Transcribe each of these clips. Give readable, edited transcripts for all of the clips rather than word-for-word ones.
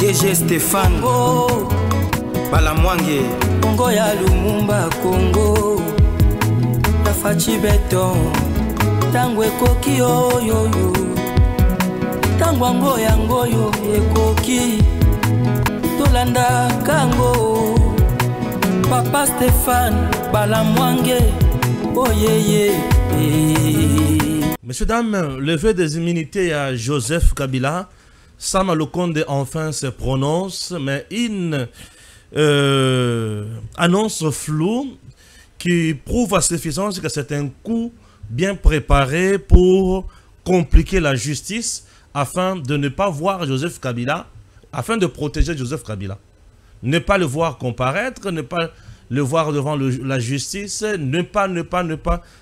DG Stéphane oh. Balamwange Congo ya Lumumba Congo Tafachi Beton Tangwe koki oyoyo Tangwango yangoyo ekoki Tolanda kango Papa Stéphane Balamwange oh yeah. Messieurs, dames, levé des immunités à Joseph Kabila. Sama Lukonde enfin se prononce, mais une annonce floue qui prouve à suffisance que c'est un coup bien préparé pour compliquer la justice afin de ne pas voir Joseph Kabila, afin de protéger Joseph Kabila. Ne pas le voir comparaître, ne pas le voir devant la justice, ne pas.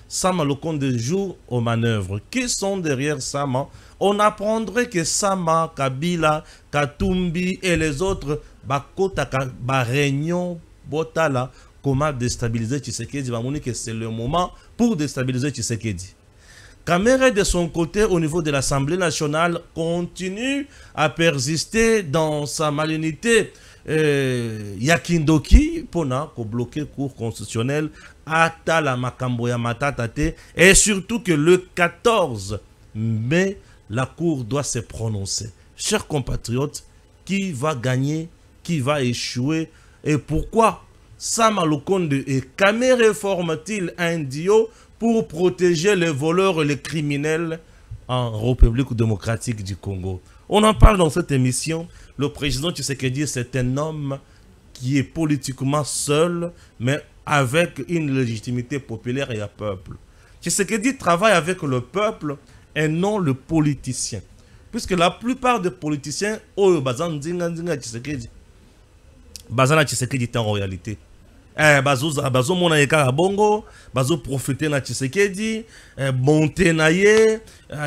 Sama Lukonde joue aux manœuvres. Qui sont derrière Sama? On apprendrait que Sama, Kabila, Katumbi et les autres, Bakota, Réunion, Botala, comment déstabiliser Tshisekedi. Que c'est le moment pour déstabiliser Tshisekedi. Kamere, de son côté, au niveau de l'Assemblée nationale, continue à persister dans sa malignité. Yakindoki pona ko bloquer le cours constitutionnel ata la makambo ya matatate, et surtout que le 14 mai la cour doit se prononcer. Chers compatriotes, qui va gagner, qui va échouer et pourquoi? Sama Lukonde et Kamere forment-ils un duo pour protéger les voleurs et les criminels en République démocratique du Congo? On en parle dans cette émission. Le président Tshisekedi, c'est un homme qui est politiquement seul, mais avec une légitimité populaire et un peuple. Tshisekedi travaille avec le peuple et non le politicien. Puisque la plupart des politiciens, Tshisekedi est en réalité. Bazo mona yeka bongo, bazo profiter na Tshisekedi, bonté na ye,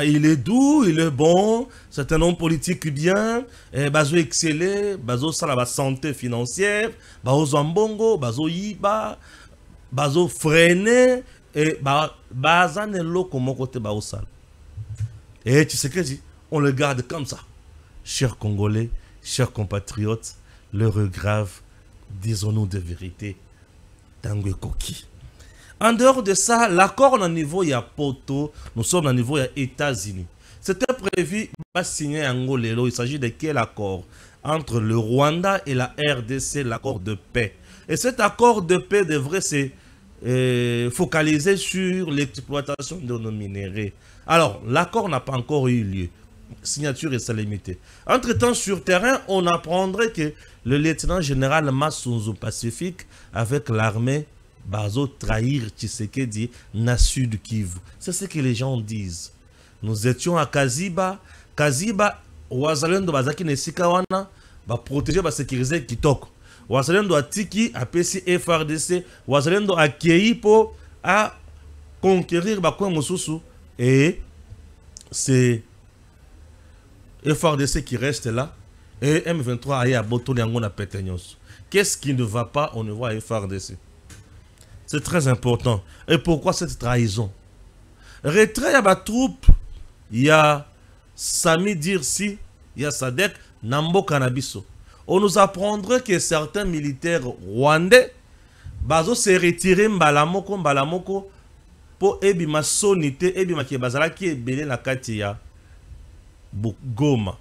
il est doux, il est bon, c'est un homme politique bien, bazo exceller, bazo sala ba santé financière, bazo zambongo, bazo yiba, bazo freiner et bazane loko mon côté bazo sala. Et Tshisekedi, on le garde comme ça. Chers Congolais, chers compatriotes, l'heure est grave, disons-nous de vérité. Tangue Koki. En dehors de ça, l'accord au niveau il y a Poto, nous sommes au niveau il y a États-Unis. C'était prévu de signer Angolelo. Il s'agit de quel accord? Entre le Rwanda et la RDC, l'accord de paix. Et cet accord de paix devrait se focaliser sur l'exploitation de nos minéraux. Alors, l'accord n'a pas encore eu lieu. Signature et salimité. Entre-temps, sur terrain, on apprendrait que le lieutenant général Massunzu Pacifique, avec l'armée, bazo trahir Tshisekedi na Sud Kivu. C'est ce que les gens disent. Nous étions à Kaziba. Kaziba, Wazalendo bazaki nesika wana, ba protéger, ba sécuriser kitoko. Wazalendo a tiki, a PC FRDC, Wazalendo a Keipo, a conquérir bakwe mosusu. Et c'est FRDC qui reste là et M23 aille à Botoni Angona Pétagnos. Qu'est-ce qui ne va pas au niveau à FRDC? C'est très important. Et pourquoi cette trahison? Retrait à ma troupe, il y a Sami Dirsi, il y a Sadek, Nambo Kanabiso. On nous apprendrait que certains militaires rwandais bazo se retirer Mbalamoko pour ebima sonité ebima ki bazala ki ebele na kati ya Goma.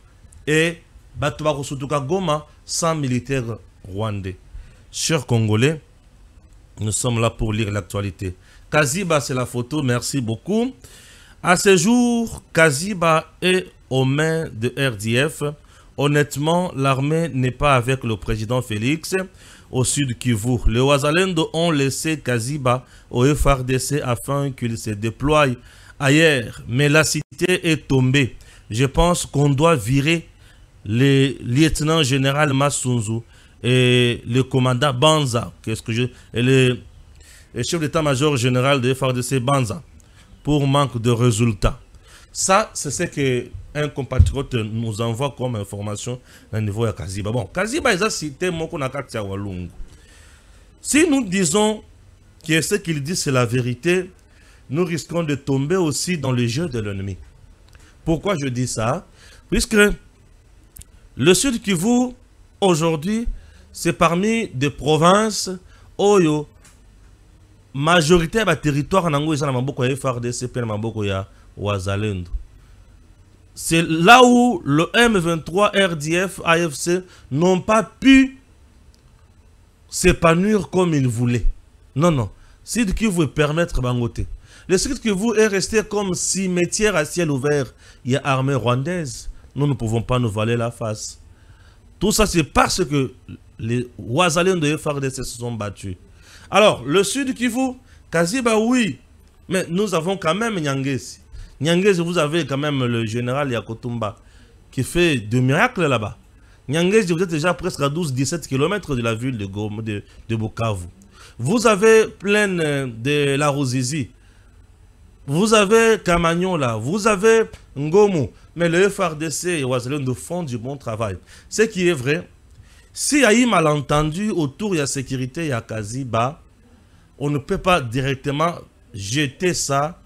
Et Batouba Sotuka Goma sans militaires rwandais. Chers Congolais, nous sommes là pour lire l'actualité. Kaziba, c'est la photo, merci beaucoup. À ce jour, Kaziba est aux mains de RDF. Honnêtement, l'armée n'est pas avec le président Félix au sud Kivu. Les Wazalendo ont laissé Kaziba au FRDC afin qu'il se déploie ailleurs. Mais la cité est tombée. Je pense qu'on doit virer le lieutenant général Massunzu et le commandant Banza, et le chef d'état-major général de FRDC Banza, pour manque de résultats. Ça, c'est ce qu'un compatriote nous envoie comme information au niveau de Kaziba. Bon, Kaziba, il a cité Mokonakati Walungu. Si nous disons que ce qu'il dit, c'est la vérité, nous risquons de tomber aussi dans le jeu de l'ennemi. Pourquoi je dis ça? Puisque le Sud Kivu aujourd'hui, c'est parmi des provinces où majorité de territoire nango eza na maboko ya FARDC pe na maboko ya Wazalendo. C'est là où le M23, RDF, AFC n'ont pas pu s'épanouir comme ils voulaient. Non, non. Sud Kivu permettre Bangote. Le Sud Kivu est resté comme cimetière à ciel ouvert. Il y a armée rwandaise. Nous ne pouvons pas nous voiler la face. Tout ça, c'est parce que les Wazalendo de FARDC se sont battus. Alors, le Sud Kivu, Kaziba, oui. Mais nous avons quand même Nyangezi. Nyangezi, vous avez quand même le général Yakotumba qui fait de miracles là-bas. Nyangezi, vous êtes déjà presque à 12-17 km de la ville de Bukavu. Vous avez Plaine de la Ruzizi. Vous avez Kamagnon là. Vous avez Ngomu. Mais le FARDC et Wazalendo font du bon travail. Ce qui est vrai, s'il y a eu malentendu autour de la sécurité, il y a Kaziba, on ne peut pas directement jeter ça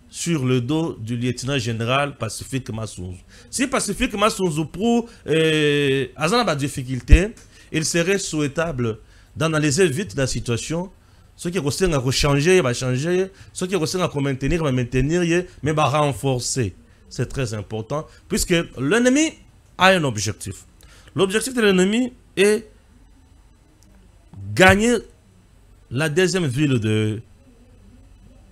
sur le dos du lieutenant général Pacifique Massounzou. Si Pacifique Massounzou prouve des difficultés, il serait souhaitable d'analyser vite la situation. Ce qui est possible de changer, va changer. Ce qui est possible de maintenir, va maintenir, mais va renforcer. C'est très important, puisque l'ennemi a un objectif. L'objectif de l'ennemi est gagner la deuxième ville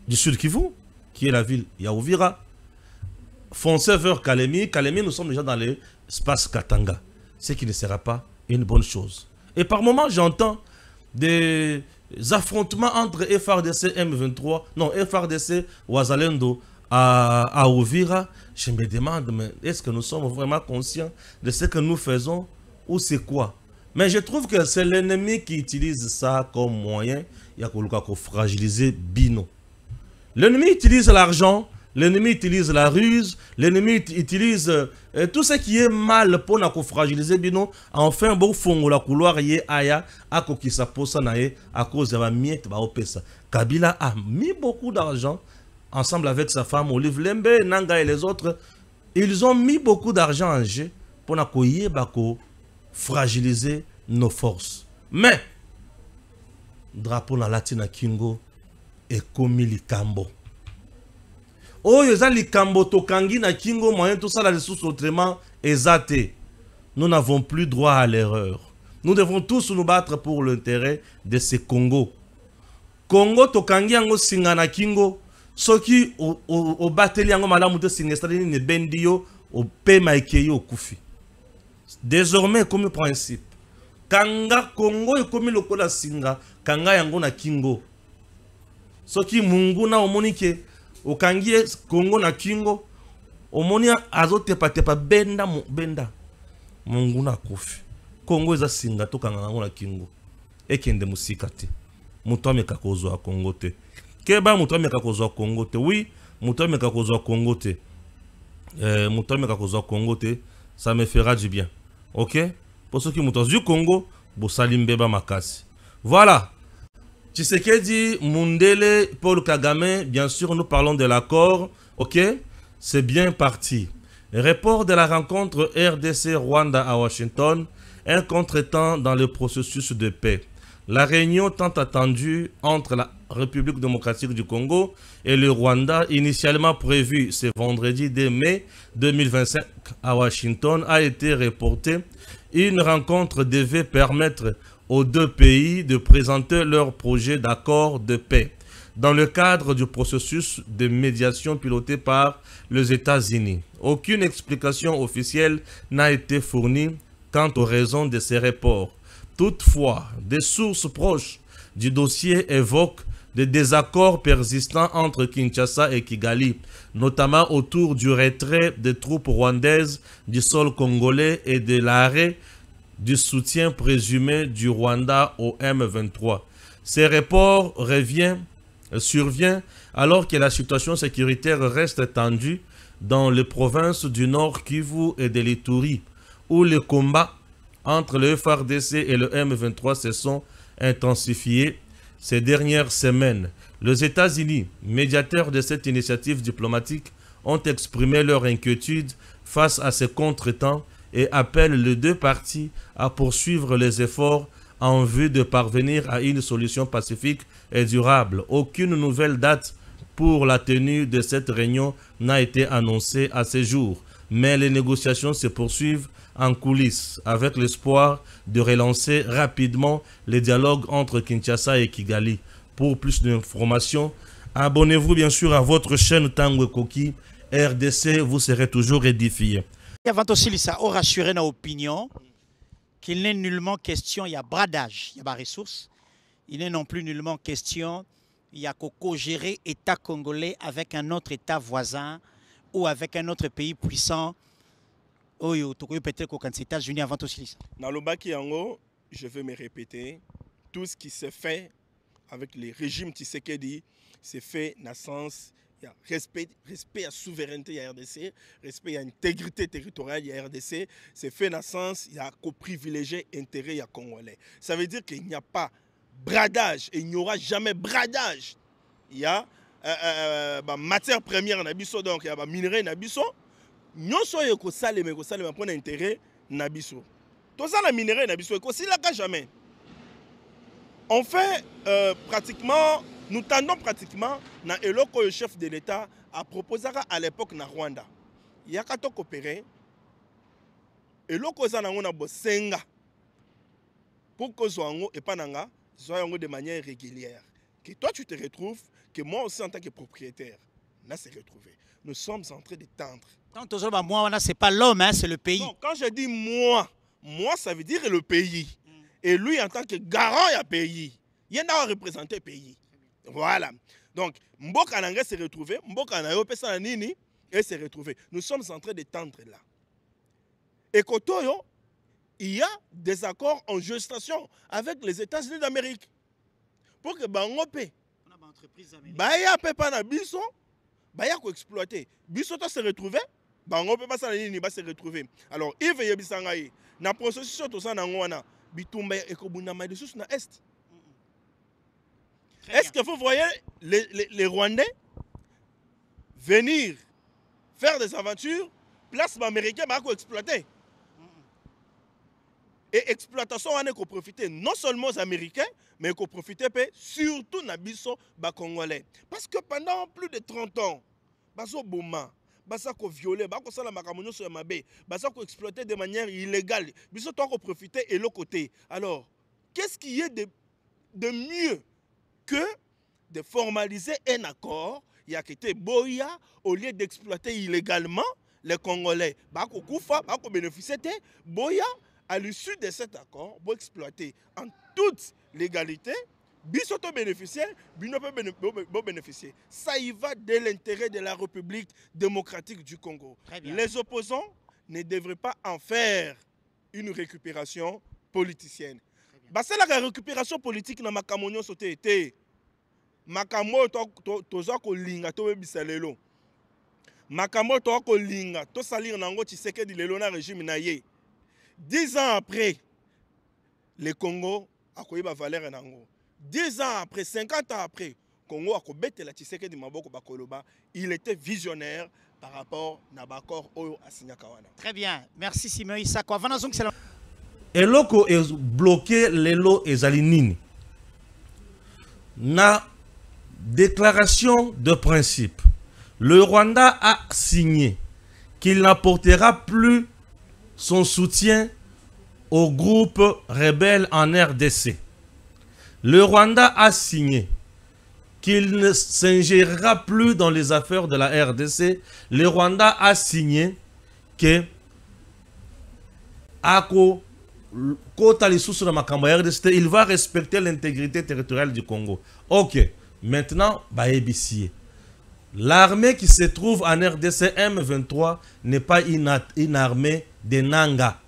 du Sud Kivu, qui est la ville Yaouvira, foncer vers Kalemi. Kalemi, nous sommes déjà dans l'espace Katanga, ce qui ne sera pas une bonne chose. Et par moments, j'entends des affrontements entre FARDC M23, non, FARDC Wazalendo à Ouvira. Je me demande, mais est-ce que nous sommes vraiment conscients de ce que nous faisons ou c'est quoi? Mais je trouve que c'est l'ennemi qui utilise ça comme moyen. Il y a qu'on fragiliser Bino. L'ennemi utilise l'argent, l'ennemi utilise la ruse, l'ennemi utilise tout ce qui est mal pour nous fragiliser Bino. Enfin, bon fond la couloir y aya à kokisa posa nae à cause de la miette ba opesa. Kabila a mis beaucoup d'argent ensemble avec sa femme Olive Lembe, Nanga et les autres. Ils ont mis beaucoup d'argent en jeu pour nous fragiliser nos forces. Mais drapeau na latina Kingo et komi likambo. Oh, yeza likambo tokangi na Kingo moyen tout ça la ressource autrement exaté. Nous n'avons plus droit à l'erreur. Nous devons tous nous battre pour l'intérêt de ce Congo. Congo tokangi yango singa na Kingo. Soki au bateli yango malamu te singa stadini ne bendio au pema ekeyo kufi. Désormais comme principe Kanga Congo et comme lokola singa Kanga yango na Kingo. Soki mungu na omonike okangie Congo na Kingo omonia azote patepa benda benda mungu na kufi. Congo eza singa to kanga yango na Kingo ekende musika te. Muto ameka kozwa Congo te. Keba muto ameka kozwa Congo te. Oui, muto ameka kozwa Congo te. Muto ameka kozwa Congo te. Ça me fera du bien. Ok? Pour ceux qui m'ont du Congo, Bossalimbeba Makasi. Voilà. Tshisekedi, Mundele, Paul Kagame, bien sûr, nous parlons de l'accord. Ok? C'est bien parti. Report de la rencontre RDC-Rwanda à Washington, un contretemps dans le processus de paix. La réunion tant attendue entre la République démocratique du Congo et le Rwanda, initialement prévue ce vendredi 2 mai 2025 à Washington, a été reportée. Une rencontre devait permettre aux deux pays de présenter leur projet d'accord de paix dans le cadre du processus de médiation piloté par les États-Unis. Aucune explication officielle n'a été fournie quant aux raisons de ces reports. Toutefois, des sources proches du dossier évoquent des désaccords persistants entre Kinshasa et Kigali, notamment autour du retrait des troupes rwandaises du sol congolais et de l'arrêt du soutien présumé du Rwanda au M23. Ces reports survient alors que la situation sécuritaire reste tendue dans les provinces du Nord Kivu et de l'Ituri, où les combats entre le FARDC et le M23 se sont intensifiés ces dernières semaines. Les États-Unis, médiateurs de cette initiative diplomatique, ont exprimé leur inquiétude face à ces contretemps et appelle les deux parties à poursuivre les efforts en vue de parvenir à une solution pacifique et durable. Aucune nouvelle date pour la tenue de cette réunion n'a été annoncée à ce jour, mais les négociations se poursuivent en coulisses avec l'espoir de relancer rapidement les dialogues entre Kinshasa et Kigali. Pour plus d'informations, abonnez-vous bien sûr à votre chaîne Tango Koki RDC, vous serez toujours édifié. Avant aussi, ça aura rassuré nos opinions qu'il n'est nullement question, il y a bradage, il y a des ressources. Il n'est non plus nullement question, il y a qu'au gérer État congolais avec un autre État voisin ou avec un autre pays puissant. Peut-être qu'aux États-Unis avant aussi. Dans le bas Kiango, je vais me répéter, tout ce qui s'est fait avec les régimes Tshisekedi, c'est fait dans le sens, il y a respect à la souveraineté de la RDC, respect à l'intégrité territoriale de la RDC, c'est fait dans le sens, il y a qu'au privilégier l'intérêt des Congolais. Ça veut dire qu'il n'y a pas bradage, et il n'y aura jamais bradage. Il y a matière première, donc il y a minerai, nous sommes pour intérêt nabiso. Tout ça la minerai nabiso jamais. On fait pratiquement, nous tendons pratiquement dans le chef de l'État à proposer à l'époque na Rwanda. Il y a qu'à coopérer et le cause na ngona bosenga pour que zoango et pananga zoango de manière régulière. Que toi tu te retrouves, que moi aussi en tant que propriétaire, là c'est retrouvé. Nous sommes en train de tendre. Quand moi, c'est pas l'homme, hein, c'est le pays. Non, quand je dis moi ça veut dire le pays. Et lui, en tant que garant du pays, il y en a représenté le pays. Voilà. Donc, Mboka Nanga s'est retrouvé, Mboka Nanga Nini et s'est retrouvé. Nous sommes en train de tendre là. Et Kotoyo, il y a des accords en gestation avec les États-Unis d'Amérique. Pour que Bangope, Baya Pepana Biso, Baya ko exploiter. Biso to se retrouver, Bangope pas ça Nini va se retrouver. Alors, il veut Bisangaï. Dans le processus, tout ça, Bitumba et Kobunama de sous na Est. Est-ce que vous voyez les Rwandais venir faire des aventures, place américaine, bah, exploiter. Et exploitation, on est profiter non seulement aux Américains, mais qu'on profite surtout aux Congolais. Parce que pendant plus de 30 ans, baso boma, basa ko violer, basa ko sala makamonyo sur mabe, basa ko exploiter de manière illégale, biso to ko profiter et l'autre côté. Alors, qu'est-ce qui est de mieux que de formaliser un accord, il y a été boya au lieu d'exploiter illégalement les Congolais. Bako koufa, bako bénéficier boya à l'issue de cet accord, pour exploiter en toute légalité, bisoto bénéficiaire, binope bénéficier. Ça y va de l'intérêt de la République démocratique du Congo. Les opposants ne devraient pas en faire une récupération politicienne. C'est la récupération politique dans ma camonio sauté été. Makamo toza ko linga to bisalelo. Makamo to ko linga to salir nango Tshisekedi lelo na régime na ye. 10 ans après, le Congo a connu ma valeur en Ango. 10 ans après, 50 ans après, Congo a connu la Tshisekedi Maboko Bakoloba. Il était visionnaire par rapport à l'accord Oyo Asinyakawana. Très bien, merci Simon Isako. Et loko est bloqué lelo ezalinini. Na déclaration de principe, le Rwanda a signé qu'il n'apportera plus son soutien au groupe rebelle en RDC. Le Rwanda a signé qu'il ne s'ingérera plus dans les affaires de la RDC. Le Rwanda a signé que il va respecter l'intégrité territoriale du Congo. Ok, maintenant, l'armée qui se trouve en RDC M23 n'est pas une armée de Nanga.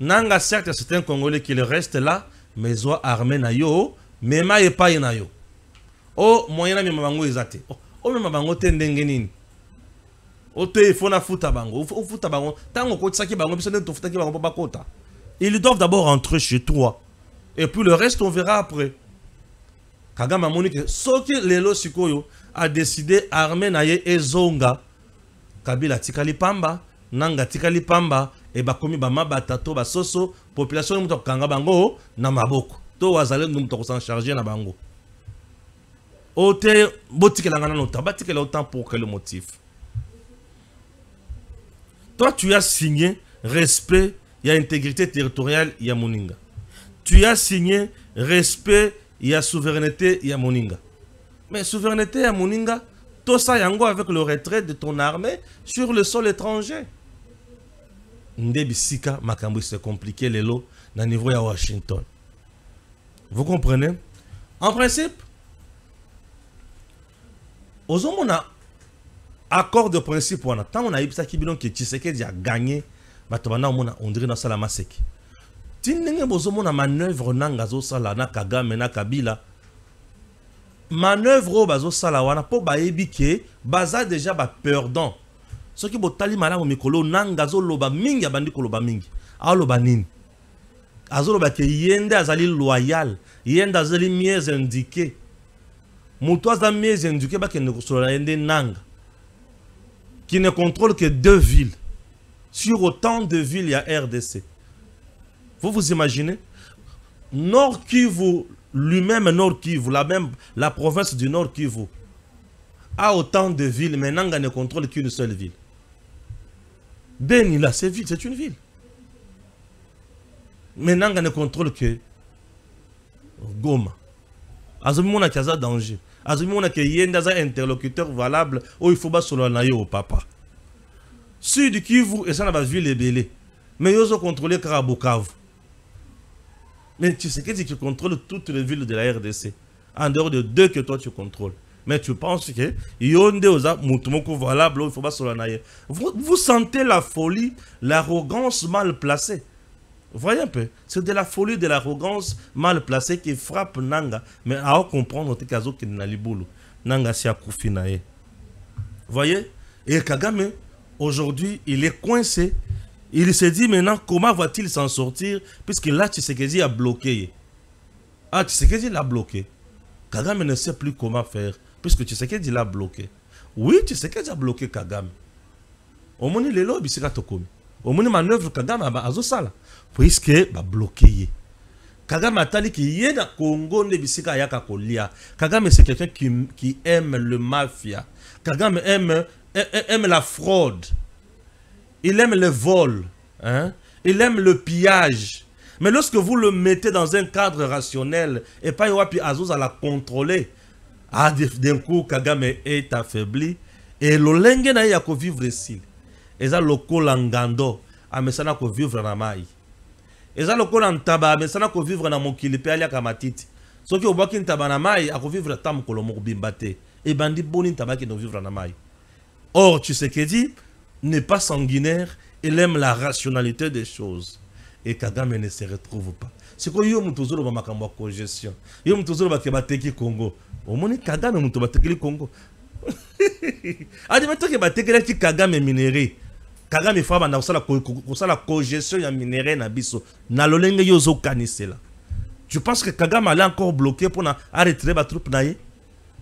Nanga, certes, c'est un Congolais qui reste là, mais ils ont armé na yo, mais ma pas na yo. Oh, moyen na mabango ezate. Oh, mais mabango tendengenini. Oh, te fona futa bango. Oh, futa bango. Tango ko tsaki bango, biso ne to futa ki bango pa kota. Ils doivent d'abord rentrer chez toi. Et puis le reste, on verra après. Kagama Monique, Soki Lelo Sikoyo a décidé armer Naye et Zonga. Kabila Tikali Pamba, Nanga Tikali Pamba, et bakomi ba mabata to ba soso population muto kanga bango na maboko to wazale muto ko s'en charger na bango ote botikela ngana no tabatikela autant pour quel motif. Toi tu as signé respect, il y a intégrité territoriale, il y a moninga. Tu as signé respect, il y a souveraineté, il y a moninga. Mais souveraineté, il y a moninga, tout ça yango avec le retrait de ton armée sur le sol étranger. Ndebisika makambo c'est compliqué lelo na niveau ya Washington. Vous comprenez? En principe, on a accord de principe tant on a eu ça qui bilon que Tshisekedi a gagné, on dirait dans Salama Seki. Tinenge bozomona manœuvre nangazo sala na Kagame na Kabila. Manœuvre bazo sala wana po bayebi ke baza déjà ba perdant. Ce qui botali malamu mikolo nangazo loba mingi abandi koloba mingi. A loba nini? Azo loba ke yende azali loyal, yende azali mieux indiqué. Muto azali mieux indiqué ba ke ne kosola yende nanga. Qui ne contrôle que 2 villes. Sur autant de villes, il y a RDC. Vous vous imaginez? Nord Kivu, lui-même Nord Kivu, la province du Nord Kivu, a autant de villes, mais Nanga ne contrôle qu'une seule ville. Beni, là, c'est une ville. Mais Nanga ne contrôle que Goma. Azumona Kaza danger. Azumona que Yendaza interlocuteur valable, où il faut pas solo nayo au papa. Sud Kivu, et ça n'a pas vu les belés. Mais ils ont contrôlé Karabukavu. Mais tu sais que tu contrôles toutes les villes de la RDC. En dehors de 2 que toi tu contrôles. Mais tu penses que Yonde Oza Moutumoko valable, il faut pas se l'anayer. Vous sentez la folie, l'arrogance mal placée. Vous voyez un peu? C'est de la folie, de l'arrogance mal placée qui frappe Nanga. Mais à comprendre que Kazo qui n'a libulu. Nanga si a koufinaye. Vous voyez? Et Kagame, aujourd'hui, il est coincé. Il se dit maintenant comment va-t-il s'en sortir puisque là Tshisekedi a bloqué. Ah, Tshisekedi l'a bloqué. Kagame ne sait plus comment faire puisque Tshisekedi l'a bloqué. Oui, Tshisekedi a bloqué Kagame. Au moins les lobbies c'est tokomi. Au moins manœuvre Kagame a azosala puisque ba bloqué. Kagame a tali qui est dans Congo ne bisika yaka kolia. Kagame c'est quelqu'un qui aime le mafia. Kagame aime la fraude. Il aime le vol, hein? Il aime le pillage. Mais lorsque vous le mettez dans un cadre rationnel, et pas Yoapi Azuz à la contrôler, d'un coup, Kagame est affaibli, et l'olenge na yako vivre ici. Et ça, le kolangando, a mesana ko vivre na mai. Et ça, le kolantaba, a mesana ko vivre na mokilipe alia kamatiti. Ce qui au baki ntaba na mai, a ko vivre tam kolomo bimbate. Et bandi boni ntaba qui no vivre na mai. Or, tu sais que dit, n'est pas sanguinaire, il aime la rationalité des choses. Et Kagame ne se retrouve pas. C'est quoi yo mutozolo ba makambo ko gestion. Yo mutozolo ba kebateki Congo. Au moins Kagame muto bateki Congo. Adi metaki bateki ki Kagame minéré. Kagame fa ba na kosala co-gestion ya minéré na biso. Na lolenge yo zo kanisela. Tu penses que Kagame allait encore bloquer pour na arrêter ba troupe na ye?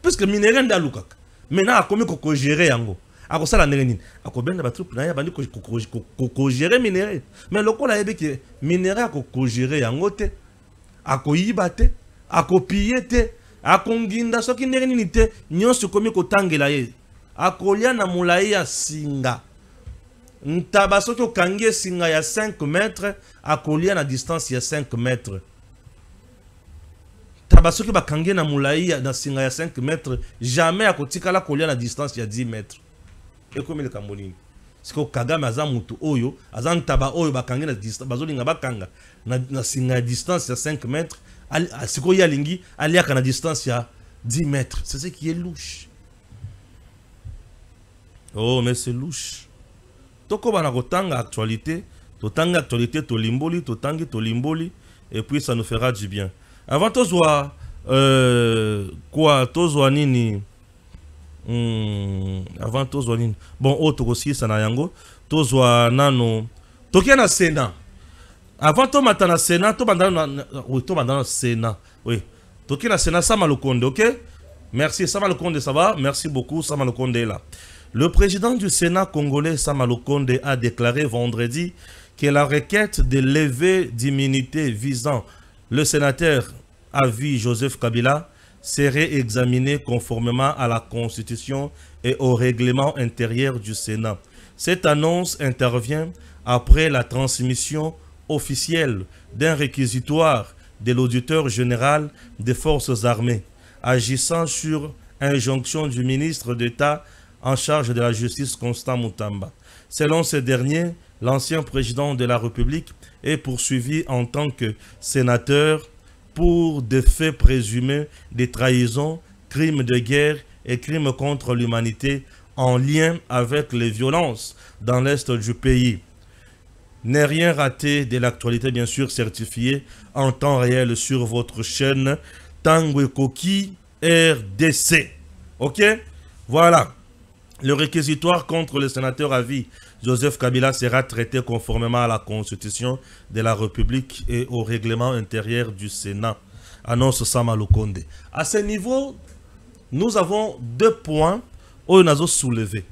Parce que minéré nda lukaka. Maintenant a komi ko gérer yango. Ako sala nerenine ako benda ba troupe na ya bandi ko gérer minéré mais lokola yebi ke minéré ako gérer yango te ako yibate ako piller te ako nginda soki nerenine te nyonso komi ko tangela ye ako lia na mulai ya singa ntaba soki okangi singa ya 5 mètres ako lia na distance ya 5 mètres tabasoki bakangi na mulai na singa ya 5 mètres jamais akotikala kolia na distance ya 10 mètres. Et comme le Cambonini, c'est que Kagame a mutu oyo, azan taba oyo bakangi na distance, bazolinga bakanga na singa distance ya 5 mètres, c'est que ya lingi aliaka na distance ya 10 mètres. C'est ce qui est louche. Oh mais c'est louche. Toko bana kotanga actualité, to limboli, to tangi to limboli, et puis ça nous fera du bien. Avant tozwa quoi, tozwa nini? Avant tozwa nini bon autre aussi ça na yango tozwa nano tokia na Sénat avant to mata na Sénat to bandana na Sénat oui tokia na Sénat Sama Lukonde. OK, merci Sama Lukonde, ça va, merci beaucoup. Sama Lukonde est là. Le président du Sénat congolais Sama Lukonde a déclaré vendredi que la requête de levée d'immunité visant le sénateur à vie Joseph Kabila serait examinée conformément à la Constitution et au règlement intérieur du Sénat. Cette annonce intervient après la transmission officielle d'un réquisitoire de l'auditeur général des forces armées, agissant sur injonction du ministre d'État en charge de la justice Constant Moutamba. Selon ce dernier, l'ancien président de la République est poursuivi en tant que sénateur pour des faits présumés de trahison, crimes de guerre et crimes contre l'humanité en lien avec les violences dans l'est du pays. N'est rien raté de l'actualité, bien sûr, certifiée en temps réel sur votre chaîne Tango Koki RDC. Ok? Voilà. Le réquisitoire contre le sénateur à vie Joseph Kabila sera traité conformément à la Constitution de la République et au règlement intérieur du Sénat, annonce Sama Lukonde. À ce niveau, nous avons 2 points où nous avons soulevé.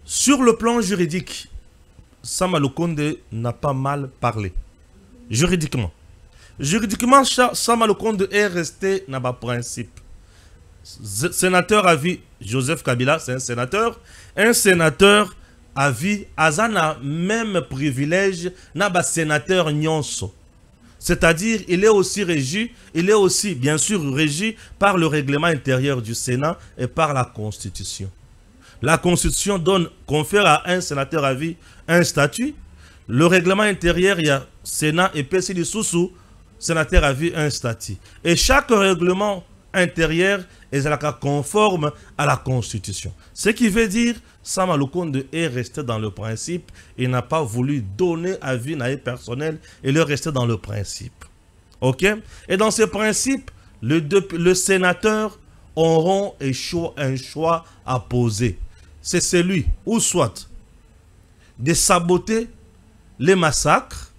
Sur le plan juridique, Sama Lukonde n'a pas mal parlé. Juridiquement. Juridiquement, Sama Lukonde est resté dans le principe. Sénateur à vie Joseph Kabila, c'est un sénateur. Un sénateur à vie, Azana même privilège n'a pas sénateur nyonso. C'est-à-dire, il est aussi régi, il est aussi bien sûr régi par le règlement intérieur du Sénat et par la Constitution. La Constitution confère à un sénateur à vie un statut. Le règlement intérieur, il y a Sénat et PCD sous sénateur à vie un statut. Et chaque règlement intérieur est conforme à la Constitution. Ce qui veut dire Sama Lukonde est resté dans le principe. Il n'a pas voulu donner avis personnel. Il est resté dans le principe. Ok? Et dans ce principe, le sénateur auront un choix à poser. C'est celui, ou soit, de saboter les massacres,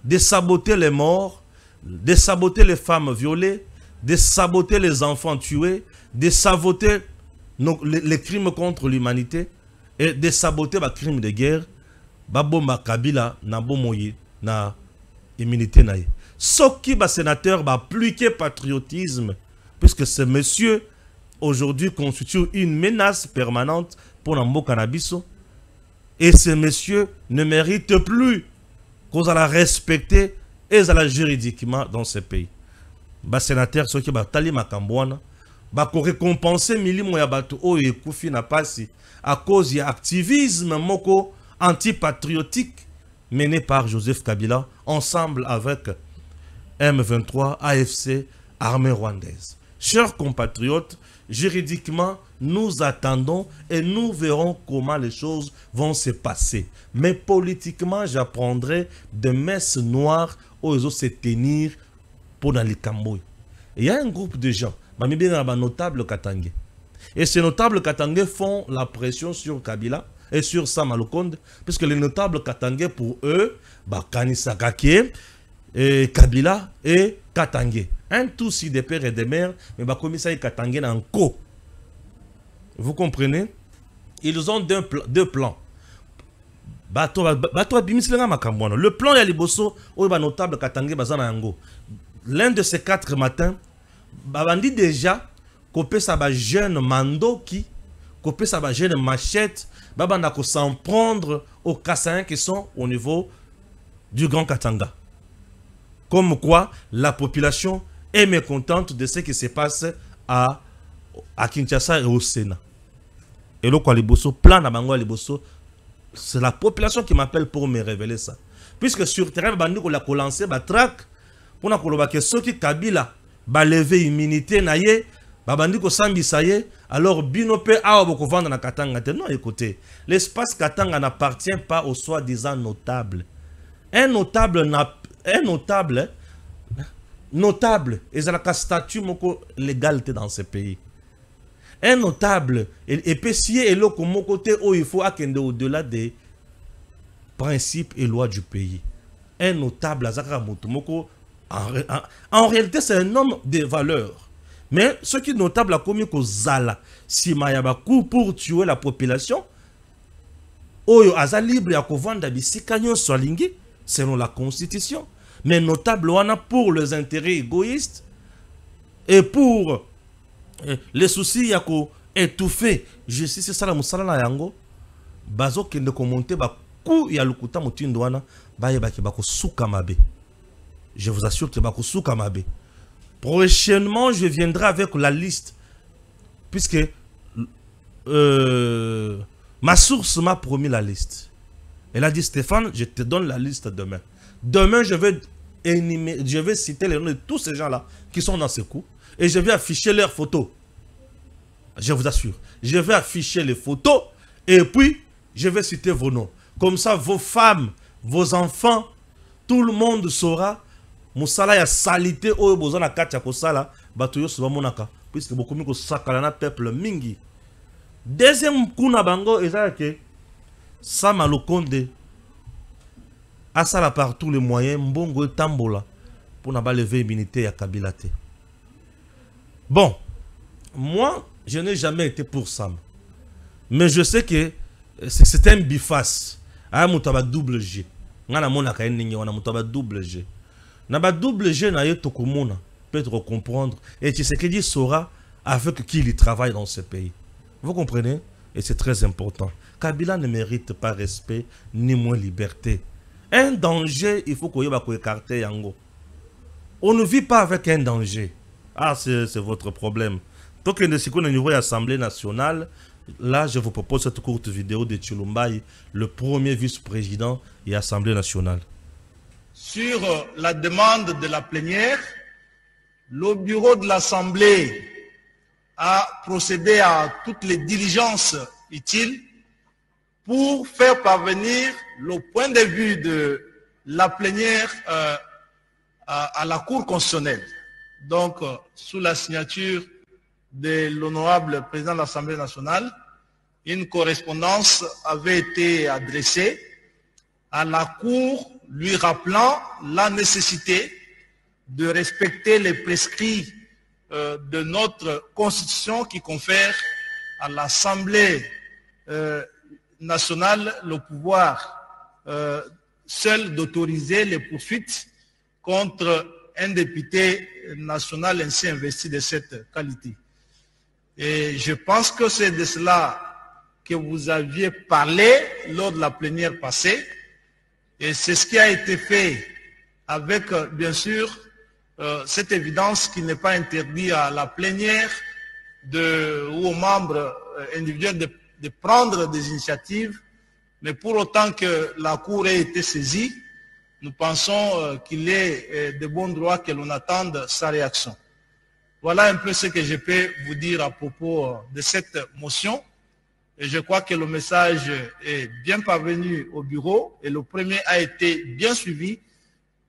de saboter les morts, de saboter les femmes violées, de saboter les enfants tués, de saboter les crimes contre l'humanité et de saboter les crimes de guerre. Babomba Kabila na bomoye na immunité naïe. Ce qui ba sénateur va appliquer patriotisme, puisque ce monsieur aujourd'hui constitue une menace permanente pour Nambo Cannabiso. Et ce monsieur ne mérite plus qu'on la respecter et la juridiquement dans ce pays. Ba sénateur ceux qui ba tali makambwana ba ko récompenser milimo ya bato o ekufi na pasi à cause ya activisme moko antipatriotique mené par Joseph Kabila ensemble avec M23, AFC, armée rwandaise. Chers compatriotes, juridiquement, nous attendons et nous verrons comment les choses vont se passer. Mais politiquement, j'apprendrai des messes noires où ils vont se tenir pour dans les Cambouis. Il y a un groupe de gens, notables Katangé. Et ces notables Katangé font la pression sur Kabila et sur Sama Lukonde, puisque les notables Katangé, pour eux, Kanisa Kake, Kabila et Katangé. Un tout si des pères et des mères, mais comme ça, Katangé en co. Vous comprenez? Ils ont deux plans. Le plan ya liboso ou notable Katangé bazana yango. L'un de ces 4 matins, babandi déjà copé sa jeune Mandoki, copé sa jeune Machette, babanda ko s'en prendre aux Kassaïens qui sont au niveau du Grand Katanga. Comme quoi la population est mécontente de ce qui se passe à Kinshasa et au Sénat. Et le quoi liboso plan na bango liboso, c'est la population qui m'appelle pour me révéler ça. Puisque sur terrain bandi ko la lancé ba track pour na koloba que ceux qui Kabila ba lever immunité na ye ba bandi ko sambisa ye alors binope awa boko vendre na Katanga. Non, écoutez, l'espace Katanga n'appartient pas aux soi-disant notables. Un notable et c'est la statut moko légalité dans ce pays. Un notable et pessier et l'autre mon côté où il faut akende au-delà des principes et lois du pays. Un notable en réalité c'est un homme de valeur. Mais ce qui est notable a commis que Zala si Mayabakou pour tuer la population Oyo aza libre ya kovanda bisika nyonso alingi selon la constitution. Mais notable wana pour les intérêts égoïstes et pour les soucis ya ko étouffer justice sala musala na yango bazo kende ko monter ba ku ya lukuta mutindo wana baye baki bako suka mabe. Je vous assure que bako suka mabe. Prochainement je viendrai avec la liste puisque ma source m'a promis la liste. Elle a dit Stéphane, je te donne la liste demain. Demain, je vais citer les noms de tous ces gens-là qui sont dans ce coup et je vais afficher leurs photos. Je vous assure. Je vais afficher les photos et puis je vais citer vos noms. Comme ça, vos femmes, vos enfants, tout le monde saura. Moussala ya salité oyo bozana kati ya kosala bato yo soba monaka puisque beaucoup miko sakala na peuple mingi. Deuxième kuna bango ezake Sama Lokonde asala par tous les moyens mbongo tambola pour n'a pas lever immunité à Kabila te. Bon, moi je n'ai jamais été pour Sam, mais je sais que c'est un biface. Ah mutaba double G. Ngana mona ka ningi wana mutaba double G. Na ba double G na yeto komona peut-être comprendre et tu sais que dit saura avec qui il travaille dans ce pays. Vous comprenez? Et c'est très important. Kabila ne mérite pas respect ni moins liberté. Un danger, il faut qu'on y écarter yango. On ne vit pas avec un danger. Ah, c'est votre problème. Donc, au niveau de l'Assemblée nationale, là, je vous propose cette courte vidéo de Tshilombayi, le premier vice-président et Assemblée nationale. Sur la demande de la plénière, le bureau de l'Assemblée a procédé à toutes les diligences utiles pour faire parvenir le point de vue de la plénière à la Cour constitutionnelle. Donc, sous la signature de l'honorable président de l'Assemblée nationale, une correspondance avait été adressée à la Cour lui rappelant la nécessité de respecter les prescrits de notre Constitution qui confère à l'Assemblée nationale le pouvoir seul d'autoriser les poursuites contre un député national ainsi investi de cette qualité. Et je pense que c'est de cela que vous aviez parlé lors de la plénière passée. Et c'est ce qui a été fait avec, bien sûr, cette évidence qui n'est pas interdit à la plénière ou aux membres individuels de prendre des initiatives. Mais pour autant que la Cour ait été saisie, nous pensons qu'il est de bon droit que l'on attende sa réaction. Voilà un peu ce que je peux vous dire à propos de cette motion. Et je crois que le message est bien parvenu au bureau et le premier a été bien suivi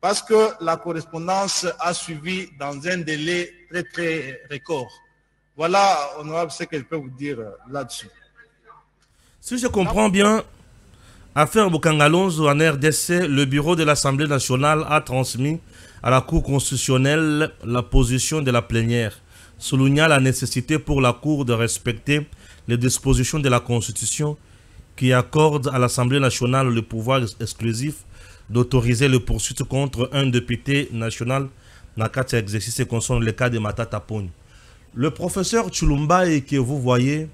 parce que la correspondance a suivi dans un délai très très record. Voilà, honorable, ce que je peux vous dire là-dessus. Si je comprends bien, affaire Bokangalonzo en RDC, le bureau de l'Assemblée nationale a transmis à la Cour constitutionnelle la position de la plénière, soulignant la nécessité pour la Cour de respecter les dispositions de la Constitution qui accordent à l'Assemblée nationale le pouvoir exclusif d'autoriser les poursuites contre un député national dans le cas d'exercice concerne le cas de Matata Pony. Le professeur Tshilombayi que vous voyez,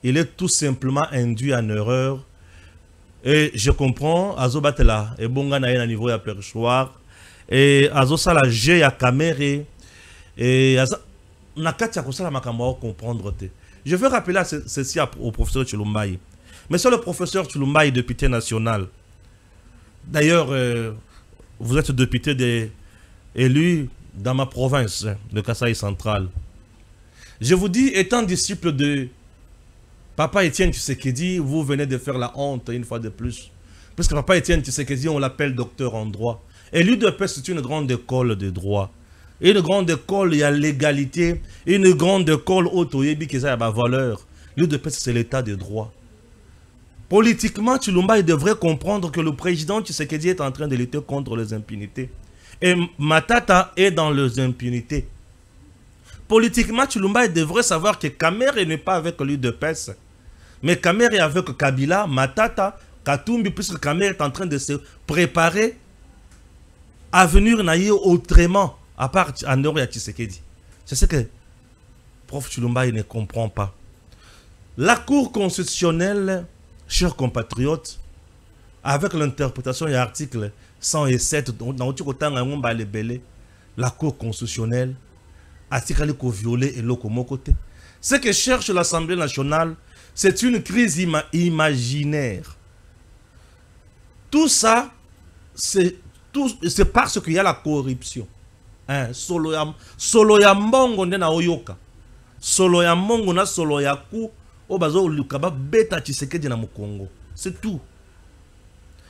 il est tout simplement induit en erreur. Et je comprends, Azobatela, et Bonga na niveau ya perchoir, et Azosala G ya caméré, et Nakatia Kosala Makambo comprendre. Je veux rappeler ceci au professeur Tshilombayi. Mais c'est le professeur Tshilombayi, député national. D'ailleurs, vous êtes député élu dans ma province de Kasaï central. Je vous dis, étant disciple de Papa Étienne Tshisekedi, vous venez de faire la honte une fois de plus. Parce que Papa Étienne Tshisekedi, on l'appelle docteur en droit. Et l'UDPS, c'est une grande école de droit. Une grande école, il y a l'égalité. Une grande école, Otoyebi, qui a ma valeur. L'UDPS, c'est l'état de droit. Politiquement, Tshilombayi devrait comprendre que le président Tshisekedi est en train de lutter contre les impunités. Et Matata est dans les impunités. Politiquement, Tshilombayi devrait savoir que Kamere n'est pas avec l'UDPS. Mais Kamere est avec Kabila, Matata, Katumbi, puisque Kamer est en train de se préparer à venir naïe autrement, à part en dehors de Tshisekedi. C'est ce que Prof Chilomba ne comprend pas. La Cour constitutionnelle, chers compatriotes, avec l'interprétation de l'article 107, la Cour constitutionnelle a violé et côté. Ce que cherche l'Assemblée nationale, c'est une crise imaginaire. Tout ça, c'est parce qu'il y a la corruption. Solo ya mbongo ndena oyoka. Solo ya mbongo na solo ya ku obazo lukaba beta Tshisekedi na Mukongo. C'est tout.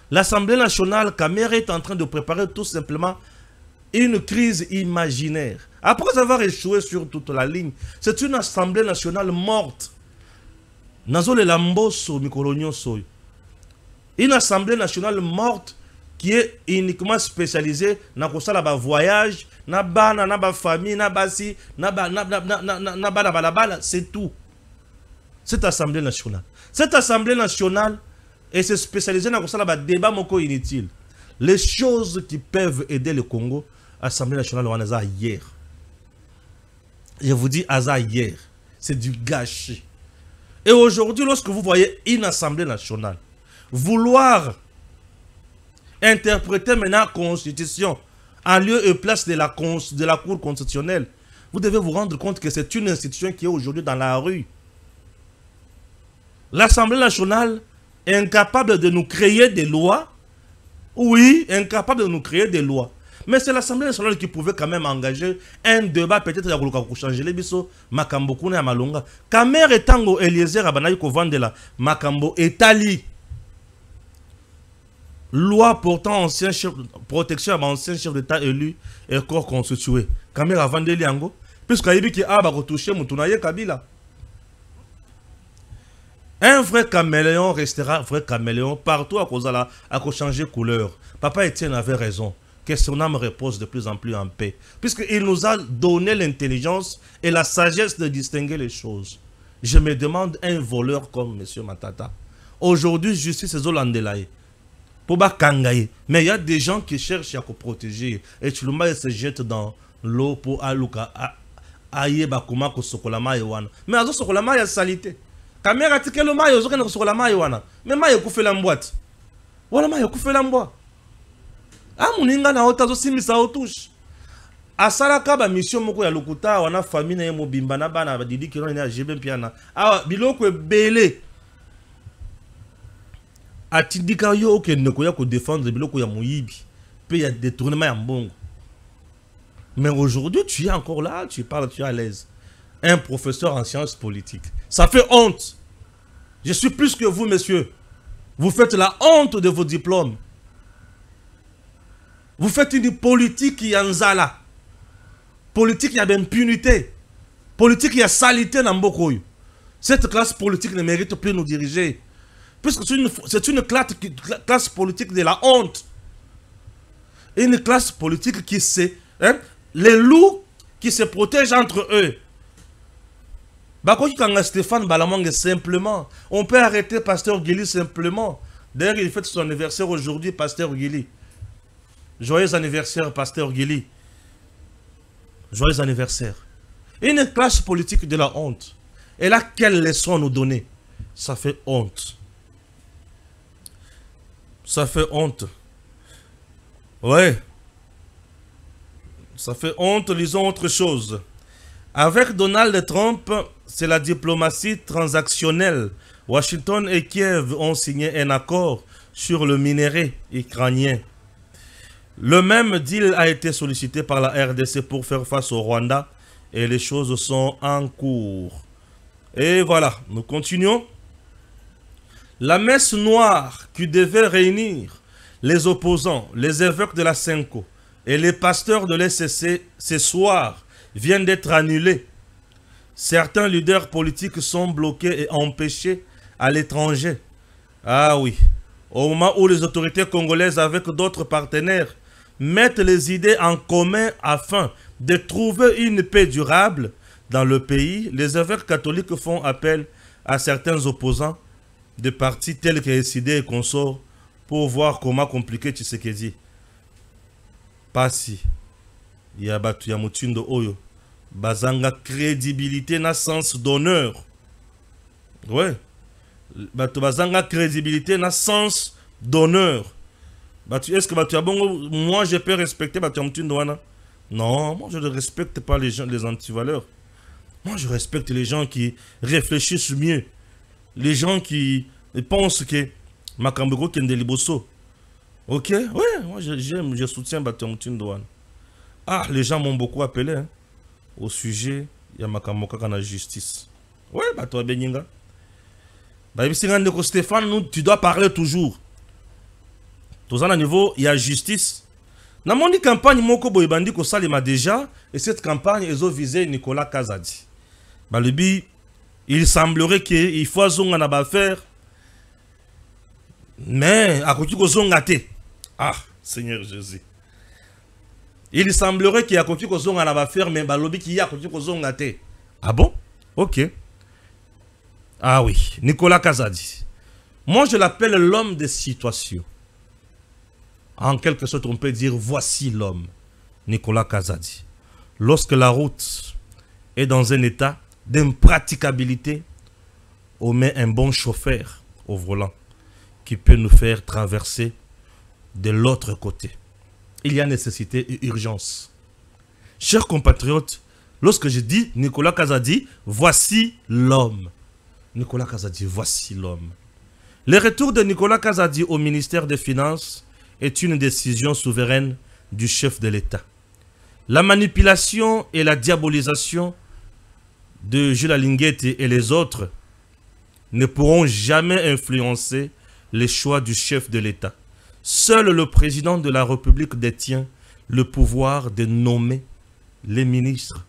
L'Assemblée nationale, Kamer est en train de préparer tout simplement une crise imaginaire. Après avoir échoué sur toute la ligne, c'est une Assemblée nationale morte. Nazole Lamboso Mikolonio Soy. Une Assemblée nationale morte qui est uniquement spécialisée dans le voyage, dans la famille, dans la c'est tout. Cette Assemblée nationale. Cette Assemblée nationale est spécialisée dans le débat moko inutile. Les choses qui peuvent aider le Congo, l'Assemblée nationale, on a hier. Je vous dis, hier. C'est du gâchis. Et aujourd'hui, lorsque vous voyez une Assemblée nationale vouloir interpréter maintenant la Constitution en lieu et place de la Cour constitutionnelle, vous devez vous rendre compte que c'est une institution qui est aujourd'hui dans la rue. L'Assemblée nationale est incapable de nous créer des lois. Oui, incapable de nous créer des lois. Mais c'est l'Assemblée nationale qui pouvait quand même engager un débat peut-être pour changer les biso makambo kuna malonga. Kamer etango Eliezer abanayi ko vandela makambo etali. Loi portant ancien chef protection à ancien chef d'État élu et corps constitué. Kamer a vandeli yango puisque ayibi ki aba ko toucher mutunaye Kabila. Un vrai caméléon restera vrai caméléon partout à cause de la à changer couleur. Papa Etienne avait raison. Que son âme repose de plus en plus en paix. Puisqu'il nous a donné l'intelligence et la sagesse de distinguer les choses. Je me demande un voleur comme M. Matata. Aujourd'hui, justice est Zolandelaye. Poba Kangaye. Mais il y a des gens qui cherchent à protéger. Et Chilomba se jette dans l'eau pour Aluka. Aye Bakuma ko Sokolama Yowana. Mais Azo Sokolama y a salité. Kamera tike le mayo Zoka Sokolama Yowana. Mais mayo koufé la mboite. Voilà mayo koufé la mboite. Ah muninga na otazo simisa otouche. Asalaka ba mission moko ya lokuta wana famille na mobimba na bana ba didi kilo na jebe piana. Ah biloko ebele. Atindika yo okende ko ya ko défendre biloko ya moyibi. Pe ya détournement ya mbongo. Mais aujourd'hui tu es encore là, tu parles, tu es à l'aise. Un professeur en sciences politiques. Ça fait honte. Je suis plus que vous, messieurs. Vous faites la honte de vos diplômes. Vous faites une politique qui est en zala. Politique qui a d'impunité. Politique qui a salité dans beaucoup. Cette classe politique ne mérite plus de nous diriger. Puisque c'est une classe politique de la honte. Une classe politique qui sait, les loups qui se protègent entre eux. Bakoki Kanga Stéphane Balamang simplement. On peut arrêter Pasteur Guili simplement. D'ailleurs, il fête son anniversaire aujourd'hui, Pasteur Guili. Joyeux anniversaire, Pasteur Guili. Joyeux anniversaire. Une classe politique de la honte. Et là, quelle leçon nous donner? Ça fait honte. Ça fait honte. Ouais. Ça fait honte, lisons autre chose. Avec Donald Trump, c'est la diplomatie transactionnelle. Washington et Kiev ont signé un accord sur le minerai ukrainien. Le même deal a été sollicité par la RDC pour faire face au Rwanda et les choses sont en cours. Et voilà, nous continuons. La messe noire qui devait réunir les opposants, les évêques de la Senko et les pasteurs de l'SCC ce soir vient d'être annulée. Certains leaders politiques sont bloqués et empêchés à l'étranger. Ah oui, au moment où les autorités congolaises avec d'autres partenaires mettent les idées en commun afin de trouver une paix durable dans le pays, les évêques catholiques font appel à certains opposants des partis tels que SID et consorts pour voir comment compliquer Tshisekedi. Pas si. Il y a Batu Yamutindo Oyo. Bazanga crédibilité na sens d'honneur. Ouais. Batu Bazanga crédibilité na sens d'honneur. Est-ce que Batu Yabongo, moi je peux respecter Batu Yamutindo Wana? Non, moi je ne respecte pas les gens, les antivaleurs. Moi je respecte les gens qui réfléchissent mieux. Les gens qui pensent que Makamboko Kende Liboso. Ok, ouais, moi j'aime, je soutiens Batu Yamutindo Wana. Ah, les gens m'ont beaucoup appelé hein, au sujet de Makamoka Kana justice. Ouais, bah toi, Beninga. Bah, Stéphane, nous, tu dois parler toujours. Tout à niveau, il y a justice. Dans mon campagne, Moko Boybandi ko salima déjà, et cette campagne, ils ont visé Nicolas Kazadi. Bah, le bi, il semblerait qu'il faut zonga na faire. Mais, à côté de zongate. Ah, Seigneur Jésus. Il semblerait qu'il y a quelque chose qu'on va faire, mais qu'il y a quelque chose qu'on a fait. Ah bon? Ok. Ah oui, Nicolas Kazadi. Moi, je l'appelle l'homme des situations. En quelque sorte, on peut dire, voici l'homme, Nicolas Kazadi. Lorsque la route est dans un état d'impraticabilité, on met un bon chauffeur au volant qui peut nous faire traverser de l'autre côté. Il y a nécessité et urgence. Chers compatriotes, lorsque je dis Nicolas Kazadi, voici l'homme. Nicolas Kazadi, voici l'homme. Le retour de Nicolas Kazadi au ministère des Finances est une décision souveraine du chef de l'État. La manipulation et la diabolisation de Jules Alinguette et les autres ne pourront jamais influencer les choix du chef de l'État. Seul le président de la République détient le pouvoir de nommer les ministres.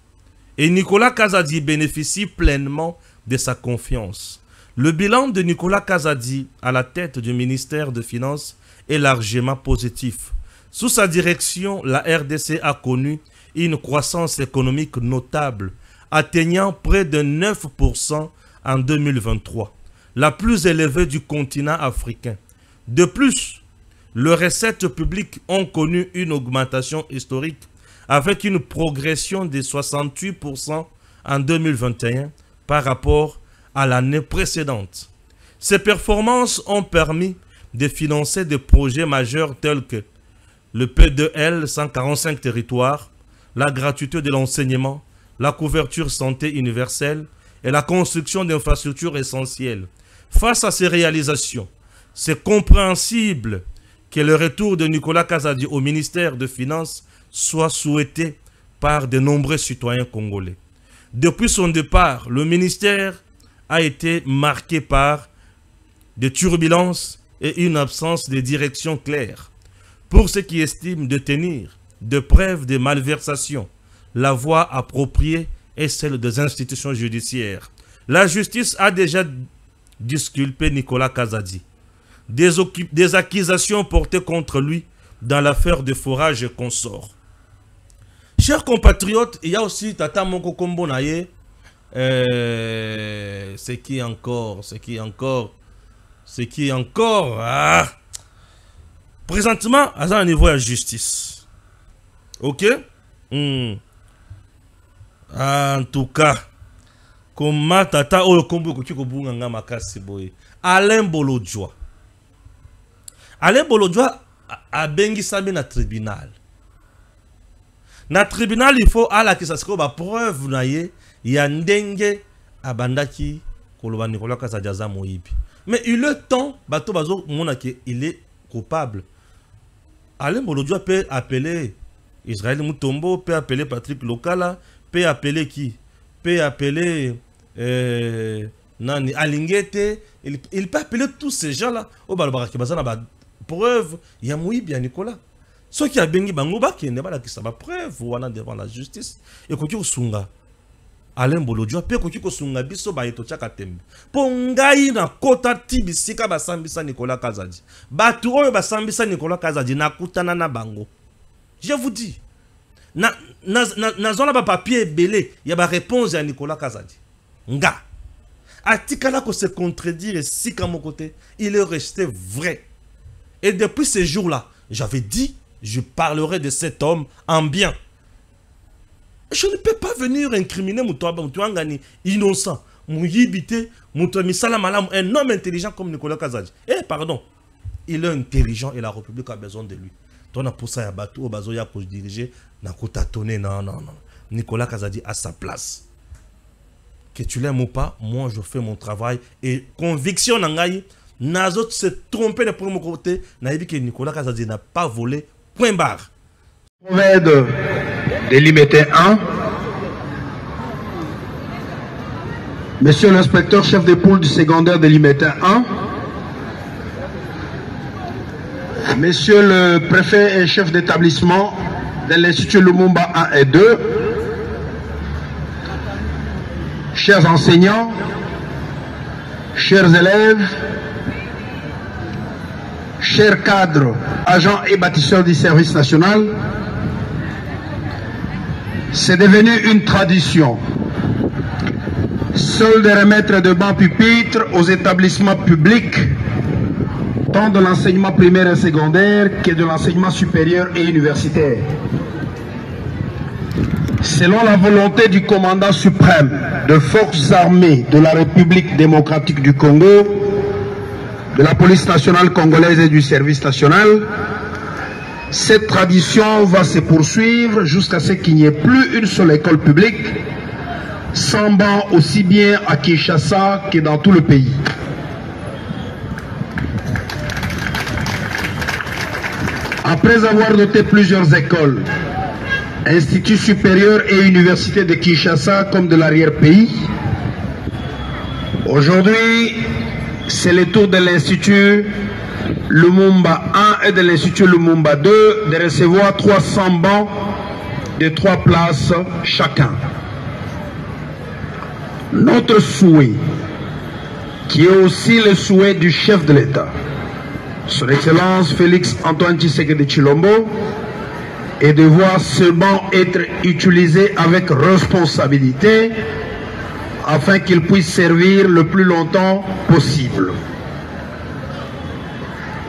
Et Nicolas Kazadi bénéficie pleinement de sa confiance. Le bilan de Nicolas Kazadi à la tête du ministère des Finances est largement positif. Sous sa direction, la RDC a connu une croissance économique notable, atteignant près de 9% en 2023, la plus élevée du continent africain. De plus, les recettes publiques ont connu une augmentation historique avec une progression de 68% en 2021 par rapport à l'année précédente. Ces performances ont permis de financer des projets majeurs tels que le P2L 145 territoires, la gratuité de l'enseignement, la couverture santé universelle et la construction d'infrastructures essentielles. Face à ces réalisations, c'est compréhensible que le retour de Nicolas Kazadi au ministère des Finances soit souhaité par de nombreux citoyens congolais. Depuis son départ, le ministère a été marqué par des turbulences et une absence de direction claire. Pour ceux qui estiment de tenir de preuves de malversation, la voie appropriée est celle des institutions judiciaires. La justice a déjà disculpé Nicolas Kazadi. Des accusations portées contre lui dans l'affaire de forage et consorts. Chers compatriotes, il y a aussi Tata Moko Kombo Naye. C'est qui encore? Ah. Présentement, à un niveau de justice. Ok? En tout cas, comment Tata Oyo Kombo Kotiko nga makasi boy. Alain Bolodjoa. Alain Bolodjoa a bengi sabi na tribunal. Na tribunal, il faut ala ki sasko ba preuve na ye ya ndenge abandaki koloba Nicolas Kazadi aza moyibi. Mais il est temps bato bazo mona ke il est coupable. Alain Bolodjoa peut appeler Israël Mutombo, peut appeler Patrick Lokala, peut appeler qui? Peut appeler Nani Alinguette, il peut appeler tous ces gens-là. Au balbaraki bazana ba preuve ya moyibi ya Nicolas. Ce qui a bengi bangoba qui n'est pas là qui ça va preuve wana devant la justice. Et ko sunga Alain Bolodjoa pe ko sunga biso ba eto chaka tembe. Po ngai na kota tibisika basambisa Nicolas Kazadi. Batu oyo basambisa Nicolas Kazadi na kutana na bango. Je vous dis na zona ba papier belé, ya ba réponse à Nicolas Kazadi. Nga Atikala ko se contredire et si qu'à mon côté, il est resté vrai. Et depuis ces jours-là, j'avais dit, je parlerai de cet homme en bien. Je ne peux pas venir incriminer Moutouangani innocent, Mouyibité, Moutouamisala un homme intelligent comme Nicolas Kazadji. Eh, pardon, il est intelligent et la République a besoin de lui. Ton a pour ça, ya bateau, bazo ya pour diriger, n'a qu'au tâtonner, non. Nicolas Kazadji a sa place. Que tu l'aimes ou pas, moi je fais mon travail et conviction n'angaï, Nazot se tromper de mon côté, n'a dit que Nicolas Kazadji n'a pas volé, point barre. Proverbe de Limité 1. Monsieur l'inspecteur chef des poules du secondaire de Limité 1. Monsieur le préfet et chef d'établissement de l'Institut Lumumba 1 et 2. Chers enseignants, chers élèves, chers cadres, agents et bâtisseurs du service national, c'est devenu une tradition. Seul de remettre de bancs pupitres aux établissements publics, tant de l'enseignement primaire et secondaire que de l'enseignement supérieur et universitaire. Selon la volonté du commandant suprême des forces armées de la République démocratique du Congo, de la police nationale congolaise et du service national, cette tradition va se poursuivre jusqu'à ce qu'il n'y ait plus une seule école publique, sans banc aussi bien à Kinshasa que dans tout le pays. Après avoir doté plusieurs écoles, instituts supérieurs et universités de Kinshasa comme de l'arrière-pays, aujourd'hui, c'est le tour de l'Institut Lumumba 1 et de l'Institut Lumumba 2 de recevoir 300 bancs de 3 places chacun. Notre souhait, qui est aussi le souhait du chef de l'État, Son Excellence Félix Antoine Tshisekedi Tshilombo, est de voir ce banc être utilisé avec responsabilité afin qu'il puisse servir le plus longtemps possible.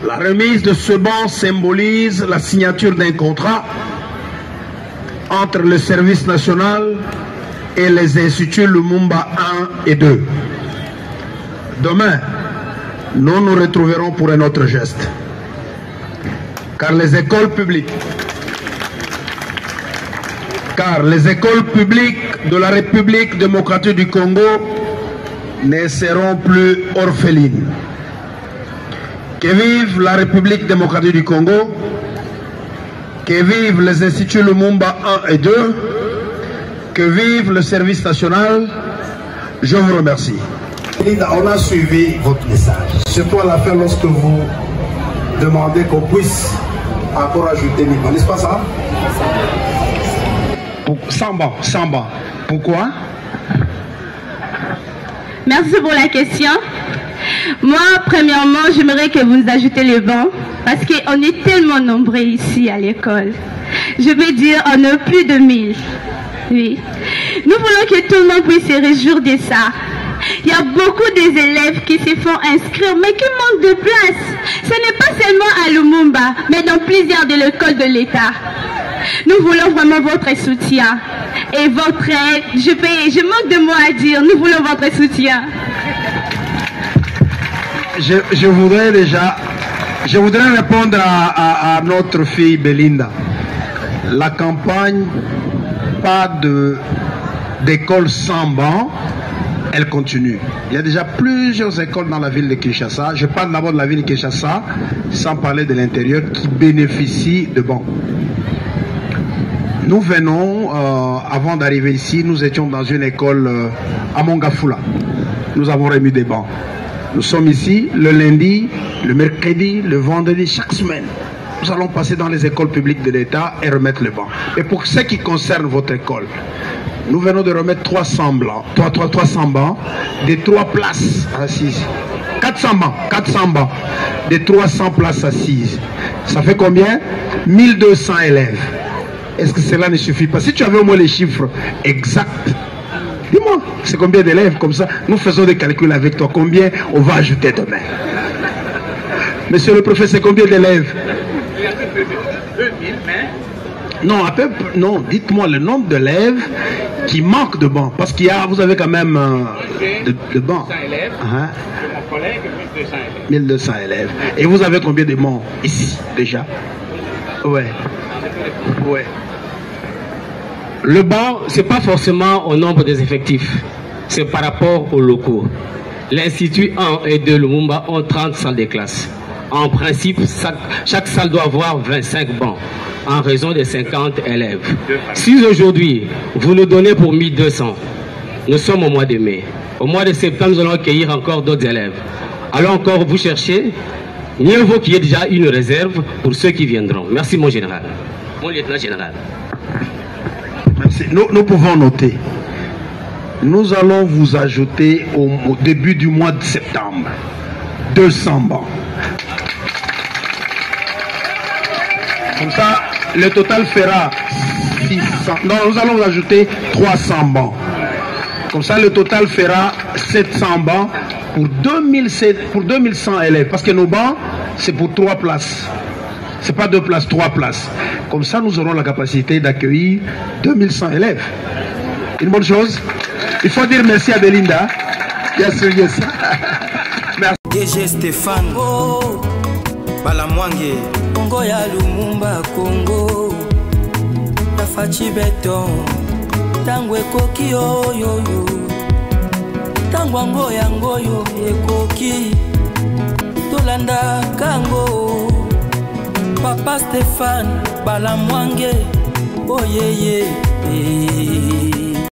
La remise de ce banc symbolise la signature d'un contrat entre le service national et les instituts Lumumba 1 et 2. Demain, nous nous retrouverons pour un autre geste. Car les écoles publiques de la République démocratique du Congo ne seront plus orphelines. Que vive la République démocratique du Congo, que vivent les instituts Lumumba 1 et 2, que vive le service national. Je vous remercie. On a suivi votre message, surtout à la fin lorsque vous demandez qu'on puisse encore ajouter Nicolas, n'est-ce pas ça? Samba. Pourquoi? Merci pour la question. Moi, premièrement, j'aimerais que vous nous ajoutez les bancs, parce qu'on est tellement nombreux ici à l'école. Je veux dire, on a plus de 1000. Oui. Nous voulons que tout le monde puisse se réjouir de ça. Il y a beaucoup des élèves qui se font inscrire, mais qui manquent de place. Ce n'est pas seulement à Lumumba, mais dans plusieurs de l'école de l'État. Nous voulons vraiment votre soutien et votre aide. Je manque de mots à dire. Nous voulons votre soutien. Je voudrais répondre à notre fille Belinda. La campagne, pas d'école sans banc, elle continue. Il y a déjà plusieurs écoles dans la ville de Kinshasa. Je parle d'abord de la ville de Kinshasa, sans parler de l'intérieur, qui bénéficient de bancs. Nous venons, avant d'arriver ici, nous étions dans une école à Mongafula. Nous avons remis des bancs. Nous sommes ici le lundi, le mercredi, le vendredi, chaque semaine. Nous allons passer dans les écoles publiques de l'État et remettre les bancs. Et pour ce qui concerne votre école, nous venons de remettre 300 bancs de 3 places assises. 400 bancs de 300 places assises. Ça fait combien? 1200 élèves. Est-ce que cela ne suffit pas? Si tu avais au moins les chiffres exacts, Dis-moi, c'est combien d'élèves comme ça? Nous faisons des calculs avec toi. Combien on va ajouter demain? Monsieur le professeur, c'est combien d'élèves? Non, à peu près, non, dites-moi le nombre d'élèves qui manquent de bancs. Parce qu'il y a, vous avez quand même de bancs. 1200 élèves. Mon collègue, 1200 élèves. 1200 élèves. Et vous avez combien de bancs ici, déjà? Ouais. Ouais. Le banc, ce n'est pas forcément au nombre des effectifs. C'est par rapport aux locaux. L'Institut 1 et 2 Lumumba ont 30 salles de classe. En principe, chaque salle doit avoir 25 bancs, en raison de 50 élèves. Si aujourd'hui, vous nous donnez pour 1200, nous sommes au mois de mai. Au mois de septembre, nous allons accueillir encore d'autres élèves. Alors encore, vous cherchez, mieux vaut qu'il y ait déjà une réserve pour ceux qui viendront. Merci, mon général. Mon lieutenant général. Merci. Nous pouvons noter. Nous allons vous ajouter au début du mois de septembre 200 bancs. Comme ça, le total fera 600. Non, nous allons vous ajouter 300 bancs. Comme ça, le total fera 700 bancs pour 2100 élèves. Parce que nos bancs, c'est pour 3 places. Ce n'est pas 2 places, 3 places. Comme ça, nous aurons la capacité d'accueillir 2100 élèves. Une bonne chose. Il faut dire merci à Belinda. Bien sûr, yes. Merci. DG Stéphane Balamwange Congo ya Lumumba Congo Tafachi beton Tango ekoki oyo Tango ango yango yo ekoki Tolanda kango Papa Stéphane Balamwange Oh yeah yeah